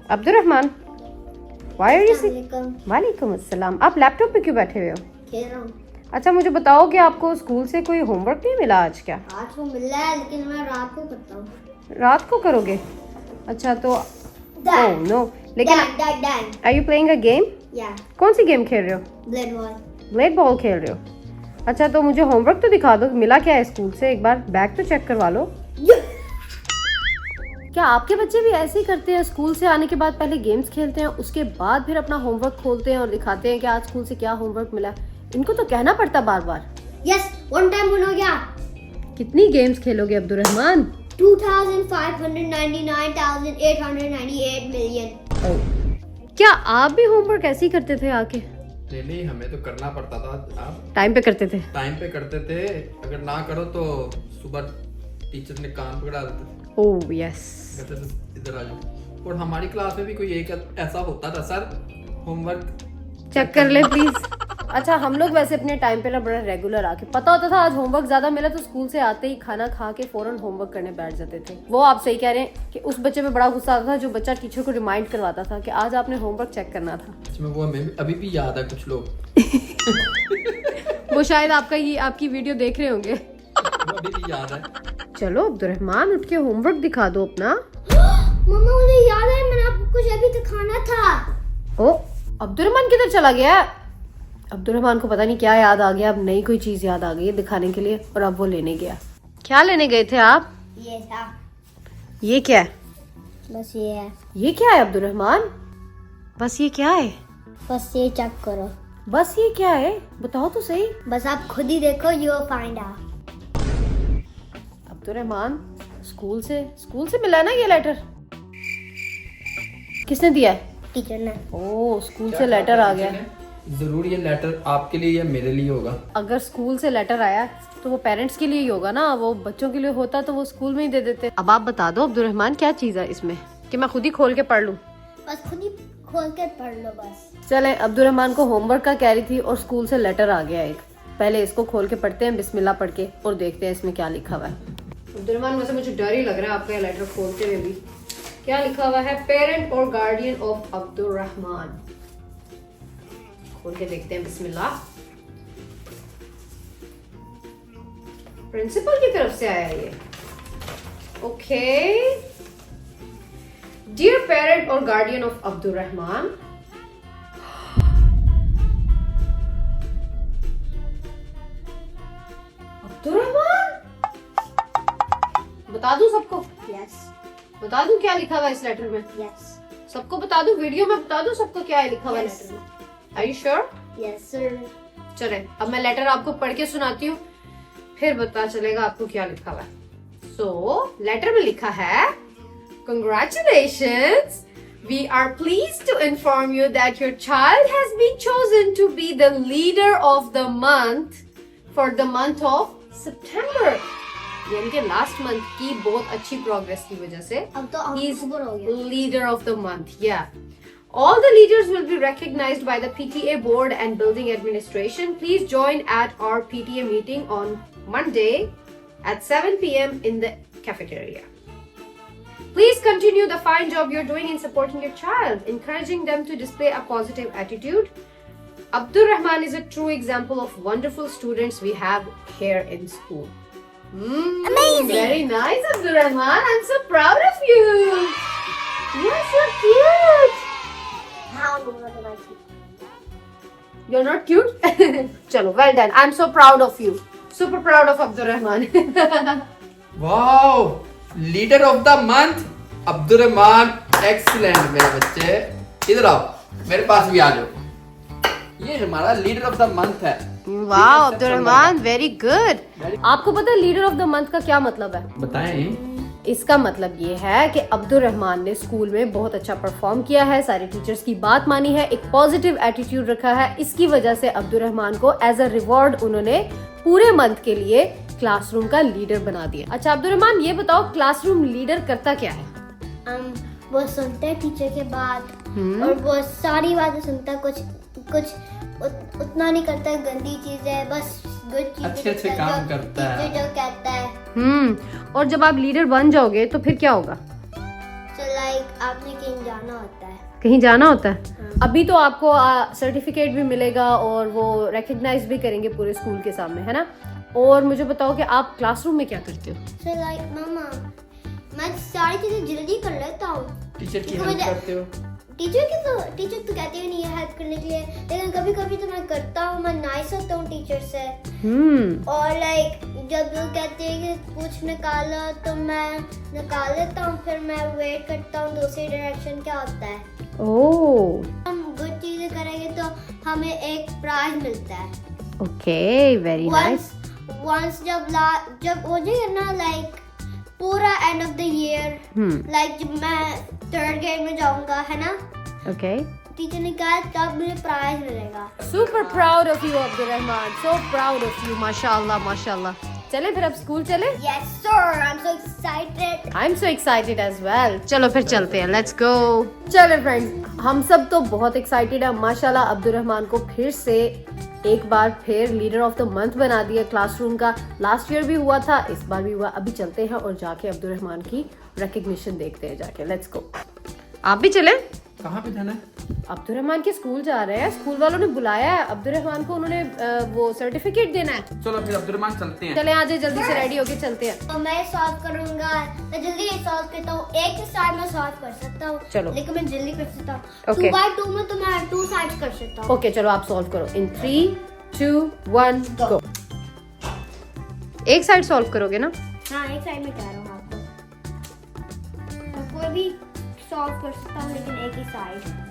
Abdurrahman, why are you sitting? अस्सलाम वालेकुम अस्सलाम। आप लैपटॉप पे क्यों बैठे हुए हो? खेल रहा हूँ। अच्छा मुझे बताओ कि आपको स्कूल से कोई होमवर्क नहीं मिला आज क्या? आज को मिल रहा है लेकिन मैं रात को करता हूँ। रात को करोगे? अच्छा तो ओह नो, लेकिन dad are you playing a game? या कौन सी गेम खेल रहे हो? Blade ball. ब्लेड बॉल खेल रहे हो? अच्छा तो मुझे होमवर्क तो दिखा दो, मिला क्या है स्कूल से? एक बार बैग तो चेक करवा लो। क्या आपके बच्चे भी ऐसे ही करते हैं? स्कूल से आने के बाद पहले गेम्स खेलते हैं, उसके बाद फिर अपना होमवर्क खोलते हैं और दिखाते हैं कि आज स्कूल से क्या होमवर्क मिला। इनको तो कहना पड़ता बार बार। यस, वन टाइम हो गया। कितनी गेम्स खेलोगे अब्दुर्रहमान? 2,599,898 मिलियन। क्या आप भी होमवर्क ऐसे ही करते थे आके? नहीं, हमें तो करना पड़ता था। आप टाइम पे करते थे? टाइम पे करते थे, अगर ना करो तो सुबह टीचर ने कान पकड़ा देते थे, ओह यस। कहते थे इधर आ जाओ। और हमारी क्लास में भी कोई एक ऐसा होता था, सर होमवर्क चेक कर ले प्लीज। अच्छा हम लोग वैसे अपने टाइम पे ना बड़ा रेगुलर आके, पता होता था आज होमवर्क ज्यादा मिला तो स्कूल से आते ही खाना खा के फौरन होमवर्क करने बैठ जाते थे। वो आप सही कह रहे हैं कि उस बच्चे पे बड़ा गुस्सा आता था जो बच्चा टीचर को रिमाइंड करवाता था कि आज आपने होमवर्क चेक करना था। इसमें वो हमें अभी भी याद है कुछ लोग। वो शायद आपकी वीडियो देख रहे होंगे। वो अभी भी याद है। चलो अब्दुर्रहमान उठ के होमवर्क दिखा दो अपना। मम्मा मुझे याद है, मैंने आपको कुछ अभी दिखाना था। ओ अब्दुर्रहमान किधर चला गया? अब्दुर्रहमान को पता नहीं क्या याद आ गया, अब नई कोई चीज याद आ गई है दिखाने के लिए और अब वो लेने गया। क्या लेने गए थे आप? ये था। ये क्या है? बस ये है। ये क्या है अब्दुर्रहमान? बस ये क्या है? बस ये चेक करो। बस ये क्या है बताओ तो सही। बस आप खुद ही देखो, you will find out. Abdurrahman school से मिला ना ये लेटर? किसने दिया है? टीचर ने। ओह स्कूल से लेटर आ गया। जरूर ये लेटर आपके लिए या मेरे लिए होगा। अगर स्कूल से लेटर आया तो वो पेरेंट्स के लिए ही होगा ना, वो बच्चों के लिए होता तो वो स्कूल में ही दे देते। अब आप बता दो अब्दुर्रहमान क्या चीज है इसमें कि मैं खुद ही खोल के पढ़ लूं? बस खुद ही खोल के पढ़ लो बस। चले अब्दुर्रहमान को होमवर्क का कह रही थी और स्कूल से लेटर आ गया एक। पहले इसको खोल के पढ़ते हैं बिस्मिल्लाह पढ़ के और देखते हैं इसमें क्या लिखा हुआ है। अब्दुर्रहमान वैसे मुझे डर ही लग रहा है आपका ये लेटर खोलते हुए भी। क्या लिखा हुआ है? पेरेंट और गार्डियन ऑफ अब्दुर्रहमान। खोल के देखते हैं बिस्मिल्लाह। प्रिंसिपल की तरफ से आया है ये। ओके, डियर पेरेंट और गार्डियन ऑफ अब्दुर्रहमान, अब्दुर्रहमान बता दूं सबको? यस बता दूं क्या लिखा हुआ है इस लेटर में? यस सबको बता दूं? वीडियो में बता दूं सबको क्या है लिखा हुआ है Yes. लेटर में? Are you sure? Yes sir. चले अब मैं लेटर आपको पढ़ के सुनाती हूँ, फिर पता चलेगा आपको क्या लिखा हुआ है। सो लेटर में लिखा है, Congratulations! We are pleased to inform you that your child has been chosen to be the leader of the month for the month of September. यानी कि लास्ट मंथ की बहुत अच्छी प्रोग्रेस की वजह से अब तो he is अक्टूबर हो गया। leader of the month. Yeah. All the leaders will be recognized by the PTA board and building administration. Please join at our PTA meeting on Monday at 7 p.m. in the cafeteria. Please continue the fine job you're doing in supporting your child, encouraging them to display a positive attitude. Abdurrahman is a true example of wonderful students we have here in school. Amazing. Very nice, Abdurrahman. I'm so proud of you. You're so cute. How not like you? You're not cute? Chalo, well done. I'm so proud of you. Super proud of Abdurrahman. Wow, leader of the month Abdurrahman. Excellent मेरे बच्चे, इधर आओ, मेरे पास भी आ जाओ। ये हमारा leader of the month है। वाह अब्दुर्रहमान, वेरी गुड। आपको पता है लीडर ऑफ द मंथ का क्या मतलब है? बताएं। इसका मतलब ये है कि अब्दुर्रहमान ने स्कूल में बहुत अच्छा परफॉर्म किया है, सारे टीचर्स की बात मानी है, एक पॉजिटिव एटीट्यूड रखा है। इसकी वजह से अब्दुर्रहमान को एज अ रिवॉर्ड उन्होंने पूरे मंथ के लिए क्लासरूम का लीडर बना दिया। अच्छा अब्दुर्रहमान ये बताओ, क्लासरूम लीडर करता क्या है? वो सुनते हैं टीचर के बात और वो सारी बातें सुनता है, कुछ उतना नहीं करता, गंदी चीज है, बस गुड चीज अच्छे काम करता है। टीचर जो कहता है। और जब आप लीडर बन जाओगे तो फिर क्या होगा? So लाइक आपने कहीं जाना होता है। कहीं जाना होता है। अभी तो आपको सर्टिफिकेट भी मिलेगा और वो रिकॉग्नाइज भी करेंगे पूरे स्कूल के सामने, है ना। और मुझे बताओ कि आप क्लासरूम में क्या करते हो? सो लाइक मामा मैं सारी चीजें जल्दी कर लेता हूँ। टीचर की हेल्प करते हो? टीचर तो कहते ही नहीं है हेल्प करने के लिए, लेकिन कभी कभी तो मैं करता हूँ। मैं नाइस होता हूँ टीचर से। और लाइक जब वो कहते हैं कि कुछ निकालो तो मैं निकाल लेता हूँ, फिर मैं वेट करता हूँ दूसरी डायरेक्शन क्या होता है। ओह हम गुड चीजें करेंगे तो हमें एक प्राइज मिलता है। Okay, very nice. वंस जब हो जाएगा ना लाइक पूरा end of the year, like जब मैं थर्ड ग्रेड में जाऊंगा, है ना, ओके, टीचर ने कहा तब मुझे प्राइज मिलेगा। Super proud of you Abdul Rahman, so proud of you, माशाल्लाह माशाल्लाह। चले फिर अब स्कूल चले? Yes sir, I am so excited. I am so excited as well. चलो फिर चलते हैं, लेट्स गो। चलो फ्रेंड्स, हम सब तो बहुत एक्साइटेड है। माशाल्लाह अब्दुल रहमान को फिर से एक बार फिर लीडर ऑफ द मंथ बना दिया क्लासरूम का। लास्ट ईयर भी हुआ था, इस बार भी हुआ। अभी चलते हैं और जाके अब्दुल रहमान की रिकग्निशन देखते हैं जाके। Let's go. आप भी चले? कहाँ पे जाना है? अब्दुल रहमान के स्कूल जा रहे हैं, स्कूल वालों ने बुलाया है अब्दुल रहमान को, उन्होंने वो सर्टिफिकेट देना है। चलो फिर अब्दुल रहमान चलते हैं। चले, आज जल्दी से रेडी होके चलते हैं। तो मैं सॉल्व करूंगा, मैं जल्दी सॉल्व करता हूँ। एक साइड में सॉल्व कर सकता हूँ, चलो। लेकिन मैं जल्दी कर सकता हूँ। Okay. 2x2 में तो मैं 2 साइड कर सकता हूँ। ओके, चलो आप सॉल्व करो। इन 3, 2, 1 गो। एक साइड सॉल्व करोगे ना? हाँ, एक साइड में कह रहा हूँ आपको। कोई भी सॉल्व कर सकता हूँ, लेकिन एक ही side.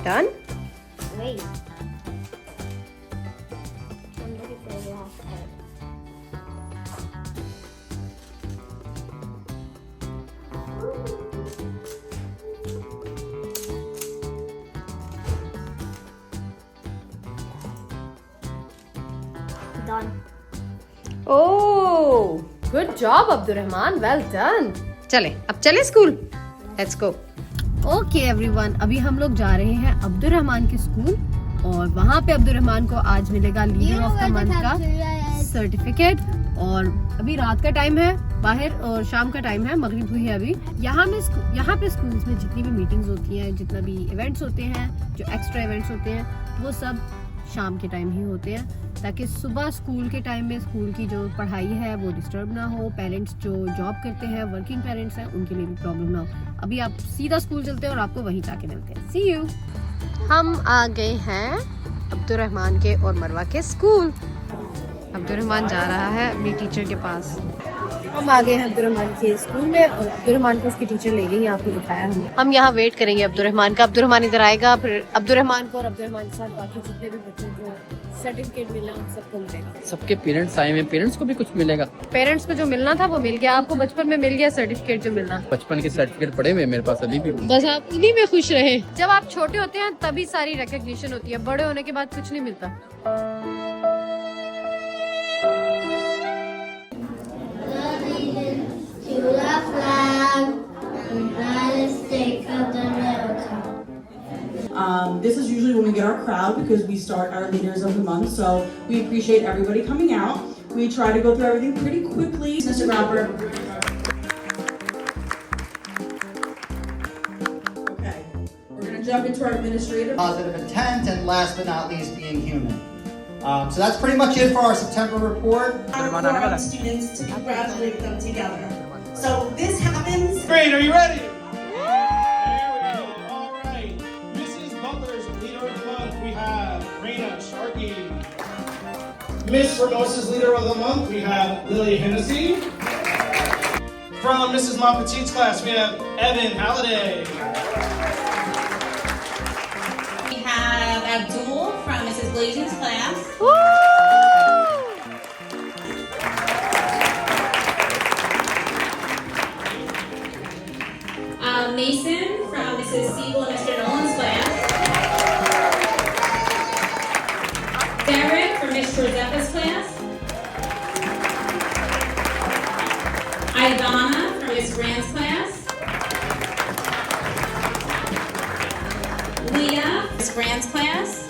Done. Wait. Done. Oh, good job Abdul Rahman, well done. चले, अब चले school, let's go. Okay everyone, अभी हम लोग जा रहे हैं अब्दुल रहमान के स्कूल और वहाँ पे अब्दुल रहमान को आज मिलेगा लीडर ऑफ द मंथ का सर्टिफिकेट। और अभी रात का टाइम है बाहर और शाम का टाइम है, मगरिब हुई है अभी। यहाँ पे स्कूल्स में जितनी भी मीटिंग्स होती हैं, जितना भी इवेंट्स होते हैं, जो एक्स्ट्रा इवेंट्स होते हैं, वो सब शाम के टाइम ही होते हैं, ताकि सुबह स्कूल के टाइम में स्कूल की जो पढ़ाई है वो डिस्टर्ब ना हो। पेरेंट्स जो जॉब करते हैं, वर्किंग पेरेंट्स हैं, उनके लिए भी प्रॉब्लम ना हो। अभी आप सीधा स्कूल चलते हैं और आपको वहीं जाके मिलते हैं। सी यू। हम आ गए हैं अब्दुल रहमान के और मरवा के स्कूल। अब्दुल रहमान जा रहा है अपनी टीचर के पास। हम आ गए हैं अब्दुल रहमान के स्कूल में और अब्दुल रहमान को उसकी टीचर ले गई, आपको दिखाया हमने। हम यहाँ वेट करेंगे अब्दुल रहमान का। अब्दुल रहमान इधर आएगा, फिर अब्दुल रहमान को और अब्दुल रहमान के साथ बाकी जितने भी बच्चों को सर्टिफिकेट मिलना उन सबको मिलेगा। सबके पेरेंट्स आए हुए हैं, पेरेंट्स को भी कुछ मिलेगा। पेरेंट्स को जो मिलना था वो मिल गया, आपको बचपन में मिल गया सर्टिफिकेट जो मिलना। बचपन के सर्टिफिकेट पड़े हुए मेरे पास अभी भी। बस आप उन्हीं में खुश रहे। जब आप छोटे होते हैं तभी सारी रिकॉग्निशन होती है, बड़े होने के बाद कुछ नहीं मिलता। This is usually when we get our crowd because we start our leaders of the month. So we appreciate everybody coming out. We try to go through everything pretty quickly. Mr. Grapper. Okay, we're gonna jump into our administrative. Positive intent, and last but not least, being human. So that's pretty much it for our September report. For our students to congratulate them together. So this happens. Great, are you ready? There we go. All right. Mrs. Butler's Leader of the Month, we have Raina Sharkey. Miss Formosa's Leader of the Month, we have Lily Hennessy. From Mrs. Montpetit's class, we have Evan Halliday. We have Abdul from Mrs. Blazing's class. Mason from Mrs. Siegel and Mr. Nolan's class. Derek from Miss Trozeppa's class. Ivana from Miss Grant's class. Miss Grant's class.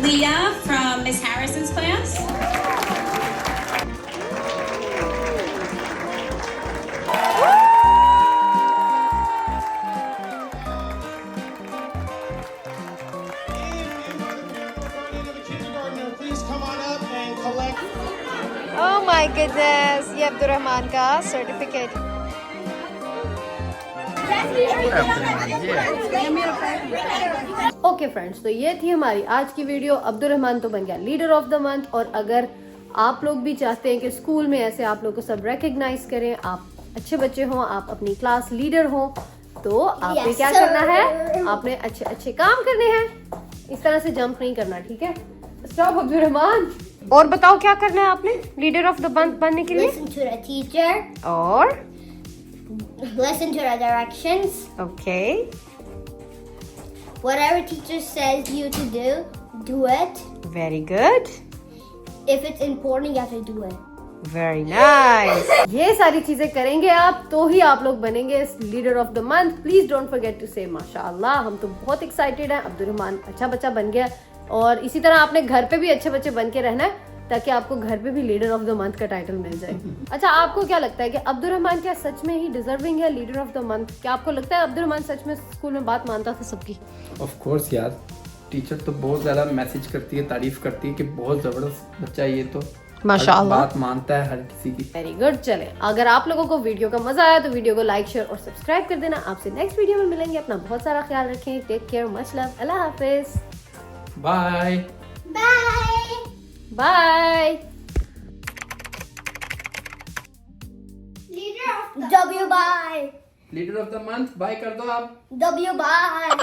Leah from Miss Harrison's class. Please come on up and collect. Oh my goodness, ये Abdurrahman का certificate. Okay friends, तो ये थी हमारी आज की video. Abdurrahman तो बन गया लीडर ऑफ द मंथ, और अगर आप लोग भी चाहते हैं कि स्कूल में ऐसे आप लोग को सब रिकग्नाइज करें, आप अच्छे बच्चे हों, आप अपनी क्लास लीडर हों, तो आपने Yes, क्या sir. करना है, आपने अच्छे अच्छे काम करने हैं, इस तरह से जंप नहीं करना, ठीक है? Stop Abdurrahman. और बताओ क्या करना है आपने लीडर ऑफ द मंथ बनने के लिए? Listen to the teacher. और Listen to the directions. Okay, Whatever teacher says you to do it. Very good, If it's important, you have to do it. Very nice. ये सारी चीजें करेंगे आप तो ही आप लोग बनेंगे leader of the month. Please don't forget to say माशाअल्लाह। हम तो बहुत एक्साइटेड हैं, अब्दुर्रहमान अच्छा बच्चा बन गया, और इसी तरह आपने घर पे भी अच्छे बच्चे बन के रहना है, ताकि आपको घर पे भी लीडर ऑफ द मंथ का टाइटल मिल जाए। अच्छा, आपको क्या लगता है कि अब्दुर्रहमान क्या सच में ही डिजर्विंग है लीडर ऑफ द मंथ? क्या आपको लगता है अब्दुर्रहमान सच में स्कूल में बात मानता था सबकी? ऑफ कोर्स यार, टीचर तो बहुत ज्यादा मैसेज करती है, तारीफ करती है कि बहुत जबरदस्त बच्चा है ये तो, माशाअल्लाह। बात मानता है हर किसी की। Very good. चले, अगर आप लोगों को वीडियो का मजा आया तो वीडियो को लाइक, शेयर और सब्सक्राइब कर देना। आपसे नेक्स्ट वीडियो में मिलेंगे। अपना बहुत सारा ख्याल रखें। टेक केयर, मच लव, अल्लाह हाफिज, bye Bye. Bye. W bye. Leader of the month bye कर दो आप। W bye.